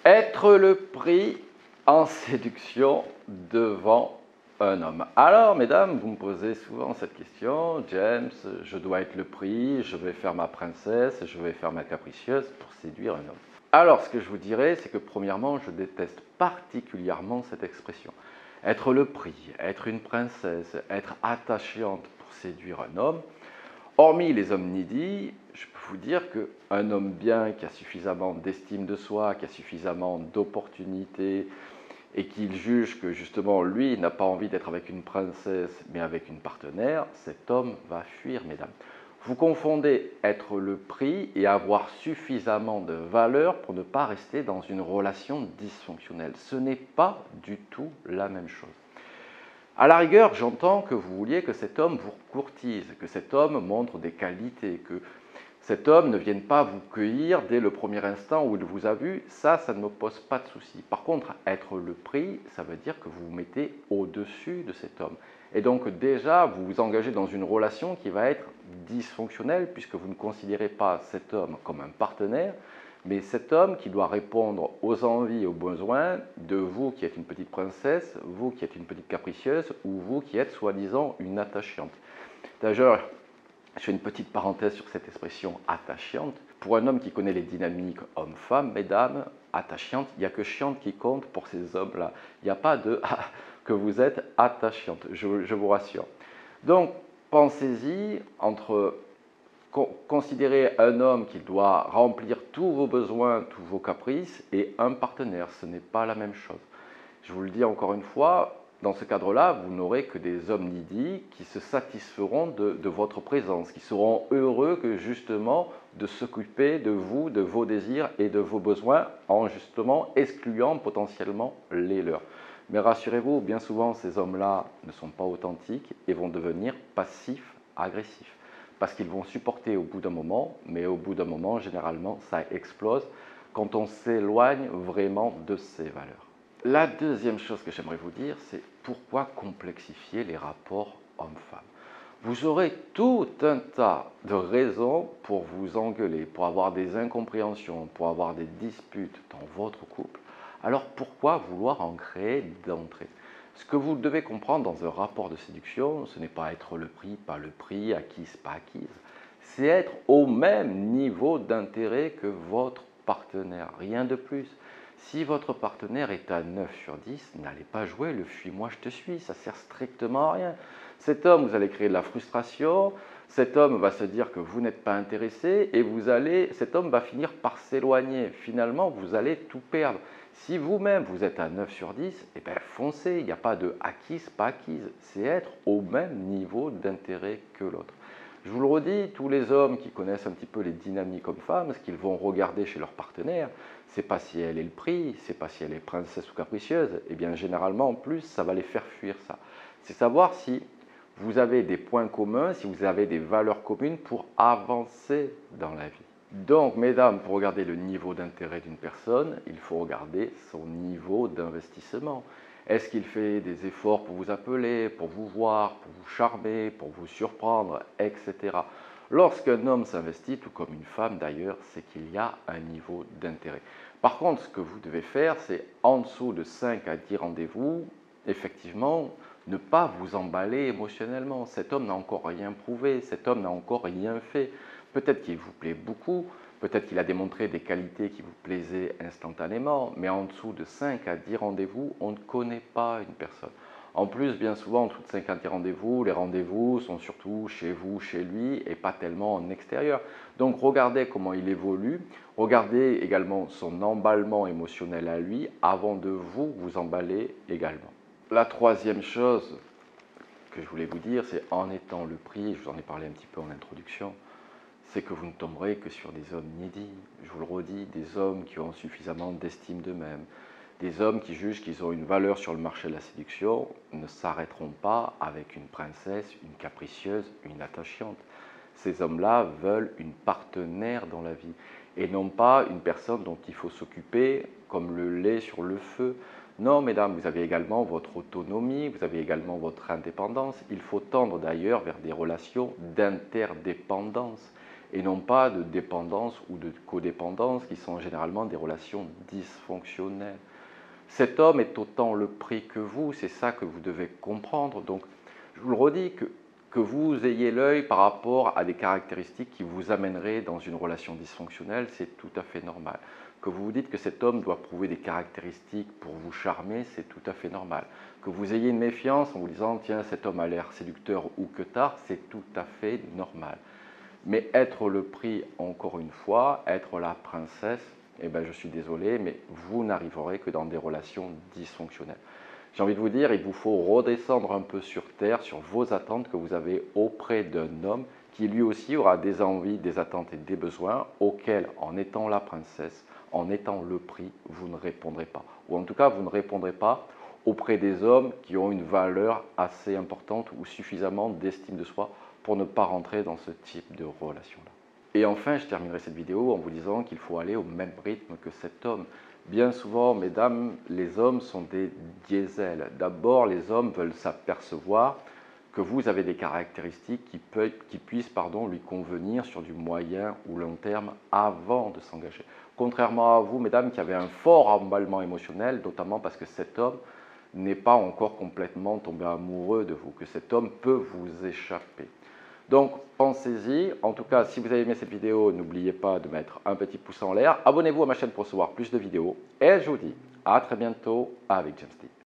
Être le prix en séduction devant un homme. Alors, mesdames, vous me posez souvent cette question. James, je dois être le prix, je vais faire ma princesse, je vais faire ma capricieuse pour séduire un homme. Alors, ce que je vous dirais, c'est que premièrement, je déteste particulièrement cette expression. Être le prix, être une princesse, être attachante pour séduire un homme. Hormis les hommes needy, je peux vous dire qu'un homme bien qui a suffisamment d'estime de soi, qui a suffisamment d'opportunités et qu'il juge que justement lui n'a pas envie d'être avec une princesse mais avec une partenaire, cet homme va fuir, mesdames. Vous confondez être le prix et avoir suffisamment de valeur pour ne pas rester dans une relation dysfonctionnelle. Ce n'est pas du tout la même chose. À la rigueur, j'entends que vous vouliez que cet homme vous courtise, que cet homme montre des qualités, que cet homme ne vienne pas vous cueillir dès le premier instant où il vous a vu. Ça ne me pose pas de souci. Par contre, être le prix, ça veut dire que vous vous mettez au-dessus de cet homme. Et donc déjà, vous vous engagez dans une relation qui va être dysfonctionnelle puisque vous ne considérez pas cet homme comme un partenaire, mais cet homme qui doit répondre aux envies et aux besoins de vous qui êtes une petite princesse, vous qui êtes une petite capricieuse ou vous qui êtes soi-disant une attachante. D'ailleurs, je fais une petite parenthèse sur cette expression attachante. Pour un homme qui connaît les dynamiques homme-femme, mesdames, attachante, il n'y a que chiante qui compte pour ces hommes-là. Il n'y a pas de que vous êtes attachante, je vous rassure. Donc, pensez-y entre considérer un homme qui doit remplir tous vos besoins, tous vos caprices, et un partenaire. Ce n'est pas la même chose. Je vous le dis encore une fois, dans ce cadre-là, vous n'aurez que des hommes needy qui se satisferont de votre présence, qui seront heureux que justement de s'occuper de vous, de vos désirs et de vos besoins, en justement excluant potentiellement les leurs. Mais rassurez-vous, bien souvent, ces hommes-là ne sont pas authentiques et vont devenir passifs-agressifs. Parce qu'ils vont supporter au bout d'un moment, mais au bout d'un moment, généralement, ça explose quand on s'éloigne vraiment de ces valeurs. La deuxième chose que j'aimerais vous dire, c'est pourquoi complexifier les rapports hommes-femmes. Vous aurez tout un tas de raisons pour vous engueuler, pour avoir des incompréhensions, pour avoir des disputes dans votre couple. Alors pourquoi vouloir en créer d'entrée? Ce que vous devez comprendre dans un rapport de séduction, ce n'est pas être le prix, pas le prix, acquise, pas acquise. C'est être au même niveau d'intérêt que votre partenaire, rien de plus. Si votre partenaire est à 9 sur 10, n'allez pas jouer le fuis-moi, je te suis, ça sert strictement à rien. Cet homme, vous allez créer de la frustration, cet homme va se dire que vous n'êtes pas intéressé et cet homme va finir par s'éloigner. Finalement, vous allez tout perdre. Si vous-même, vous êtes à 9 sur 10, eh bien foncez, il n'y a pas de acquise, pas acquise. C'est être au même niveau d'intérêt que l'autre. Je vous le redis, tous les hommes qui connaissent un petit peu les dynamiques hommes-femmes, ce qu'ils vont regarder chez leur partenaire, c'est pas si elle est le prix, c'est pas si elle est princesse ou capricieuse, et bien généralement en plus, ça va les faire fuir ça. C'est savoir si vous avez des points communs, si vous avez des valeurs communes pour avancer dans la vie. Donc, mesdames, pour regarder le niveau d'intérêt d'une personne, il faut regarder son niveau d'investissement. Est-ce qu'il fait des efforts pour vous appeler, pour vous voir, pour vous charmer, pour vous surprendre, etc. Lorsqu'un homme s'investit, tout comme une femme d'ailleurs, c'est qu'il y a un niveau d'intérêt. Par contre, ce que vous devez faire, c'est en dessous de 5 à 10 rendez-vous, effectivement, ne pas vous emballer émotionnellement. Cet homme n'a encore rien prouvé, cet homme n'a encore rien fait. Peut-être qu'il vous plaît beaucoup, peut-être qu'il a démontré des qualités qui vous plaisaient instantanément, mais en dessous de 5 à 10 rendez-vous, on ne connaît pas une personne. En plus, bien souvent, en dessous de 5 à 10 rendez-vous, les rendez-vous sont surtout chez vous, chez lui, et pas tellement en extérieur. Donc regardez comment il évolue, regardez également son emballement émotionnel à lui, avant de vous emballer également. La troisième chose que je voulais vous dire, c'est en étant le prix, je vous en ai parlé un petit peu en introduction, c'est que vous ne tomberez que sur des hommes needy. Je vous le redis, des hommes qui ont suffisamment d'estime d'eux-mêmes. Des hommes qui jugent qu'ils ont une valeur sur le marché de la séduction ne s'arrêteront pas avec une princesse, une capricieuse, une attachante. Ces hommes-là veulent une partenaire dans la vie et non pas une personne dont il faut s'occuper comme le lait sur le feu. Non, mesdames, vous avez également votre autonomie, vous avez également votre indépendance. Il faut tendre d'ailleurs vers des relations d'interdépendance. et non pas de dépendance ou de codépendance qui sont généralement des relations dysfonctionnelles. Cet homme est autant le prix que vous, c'est ça que vous devez comprendre. Donc, je vous le redis, que vous ayez l'œil par rapport à des caractéristiques qui vous amèneraient dans une relation dysfonctionnelle, c'est tout à fait normal. Que vous vous dites que cet homme doit prouver des caractéristiques pour vous charmer, c'est tout à fait normal. Que vous ayez une méfiance en vous disant « tiens, cet homme a l'air séducteur ou que tard », c'est tout à fait normal. Mais être le prix, encore une fois, être la princesse, eh ben, je suis désolé, mais vous n'arriverez que dans des relations dysfonctionnelles. J'ai envie de vous dire, il vous faut redescendre un peu sur terre, sur vos attentes que vous avez auprès d'un homme qui lui aussi aura des envies, des attentes et des besoins auxquels, en étant la princesse, en étant le prix, vous ne répondrez pas. Ou en tout cas, vous ne répondrez pas auprès des hommes qui ont une valeur assez importante ou suffisamment d'estime de soi pour ne pas rentrer dans ce type de relation-là. Et enfin, je terminerai cette vidéo en vous disant qu'il faut aller au même rythme que cet homme. Bien souvent, mesdames, les hommes sont des diesels. D'abord, les hommes veulent s'apercevoir que vous avez des caractéristiques qui puissent lui convenir sur du moyen ou long terme avant de s'engager. Contrairement à vous, mesdames, qui avez un fort emballement émotionnel, notamment parce que cet homme n'est pas encore complètement tombé amoureux de vous, que cet homme peut vous échapper. Donc, pensez-y. En tout cas, si vous avez aimé cette vidéo, n'oubliez pas de mettre un petit pouce en l'air. Abonnez-vous à ma chaîne pour recevoir plus de vidéos. Et je vous dis à très bientôt avec James Lee.